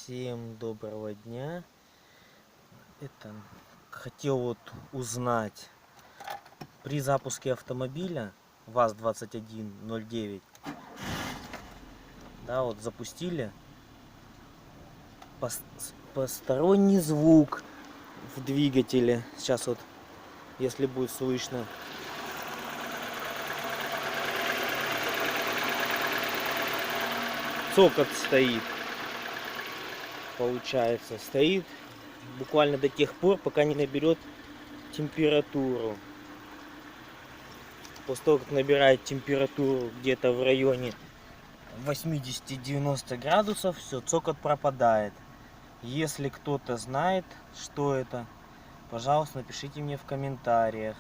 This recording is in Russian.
Всем доброго дня. Хотел вот узнать, при запуске автомобиля ВАЗ-2109, да, вот запустили, посторонний звук в двигателе. Сейчас вот, если будет слышно. Цокот стоит. Получается, стоит буквально до тех пор, пока не наберет температуру. После того, как набирает температуру где-то в районе 80-90 градусов, все, цокот пропадает. Если кто-то знает, что это, пожалуйста, напишите мне в комментариях.